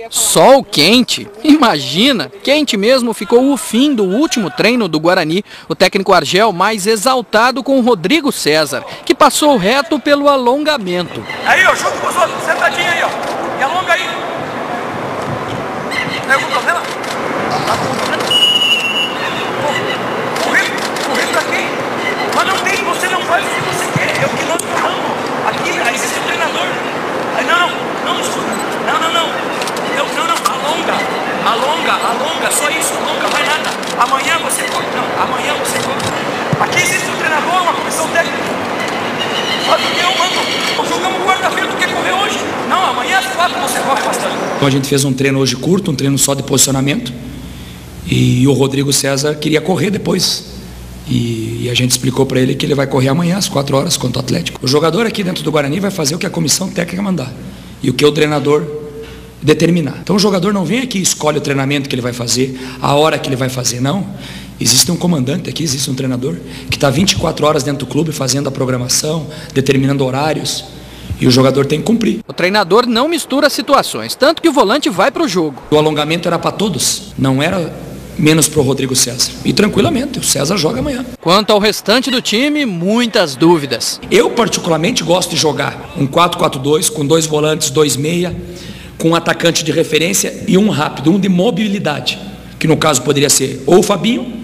Sol quente? Imagina! Quente mesmo ficou o fim do último treino do Guarani. O técnico Argel mais exaltado com o Rodrigo César, que passou reto pelo alongamento. Aí, ó, junto com os outros, sentadinho aí, ó. E alonga aí. Tem algum problema? Tá com problema? Correr pra quem? Mas não tem, você não faz o que você quer. É o que nós falamos. Aqui existe o treinador. Não, escuta. Alonga, só isso, alonga, mais nada. Amanhã você corre. Aqui existe um treinador, uma comissão técnica. Faz o que eu mando. Jogamos quarta-feira, tu quer correr hoje? Não, amanhã às 4 você corre bastante. Então a gente fez um treino hoje curto, um treino só de posicionamento. E o Rodrigo César queria correr depois. E a gente explicou para ele que ele vai correr amanhã às 4 horas contra o Atlético. O jogador aqui dentro do Guarani vai fazer o que a comissão técnica mandar. E o que o treinador determinar. Então o jogador não vem aqui e escolhe o treinamento que ele vai fazer, a hora que ele vai fazer, não. Existe um comandante aqui, existe um treinador que está 24 horas dentro do clube fazendo a programação, determinando horários, e o jogador tem que cumprir. O treinador não mistura situações, tanto que o volante vai para o jogo. O alongamento era para todos, não era menos para o Rodrigo César. E tranquilamente, o César joga amanhã. Quanto ao restante do time, muitas dúvidas. Eu particularmente gosto de jogar um 4-4-2 com 2 volantes, 2 meia, com um atacante de referência e um rápido, um de mobilidade, que no caso poderia ser ou o Fabinho,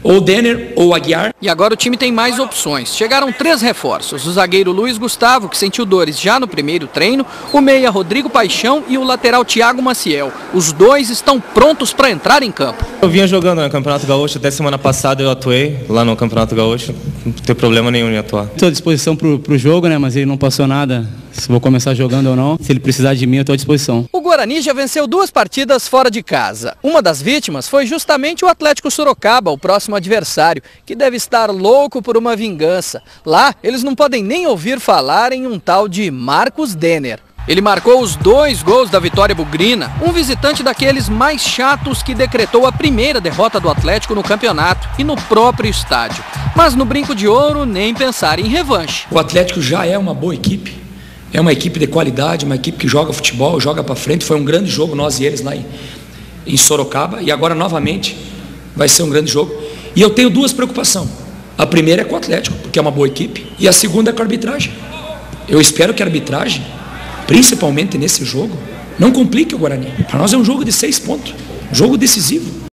ou o Denner, ou o Aguiar. E agora o time tem mais opções. Chegaram 3 reforços. O zagueiro Luiz Gustavo, que sentiu dores já no primeiro treino, o meia Rodrigo Paixão e o lateral Thiago Maciel. Os 2 estão prontos para entrar em campo. Eu vinha jogando no Campeonato Gaúcho, até semana passada eu atuei lá no Campeonato Gaúcho, não tem problema nenhum em atuar. Estou à disposição para o jogo, né? Mas ele não passou nada, se vou começar jogando ou não. Se ele precisar de mim, eu estou à disposição. O Guarani já venceu 2 partidas fora de casa. Uma das vítimas foi justamente o Atlético Sorocaba, o próximo adversário, que deve estar louco por uma vingança. Lá, eles não podem nem ouvir falar em um tal de Marcos Denner. Ele marcou os 2 gols da vitória bugrina, um visitante daqueles mais chatos que decretou a primeira derrota do Atlético no campeonato e no próprio estádio. Mas no Brinco de Ouro, nem pensar em revanche. O Atlético já é uma boa equipe, é uma equipe de qualidade, uma equipe que joga futebol, joga para frente. Foi um grande jogo, nós e eles lá em Sorocaba, e agora novamente vai ser um grande jogo. E eu tenho 2 preocupações. A primeira é com o Atlético, porque é uma boa equipe, e a segunda é com a arbitragem. Eu espero que a arbitragem, principalmente nesse jogo, não complique o Guarani. Para nós é um jogo de 6 pontos, um jogo decisivo.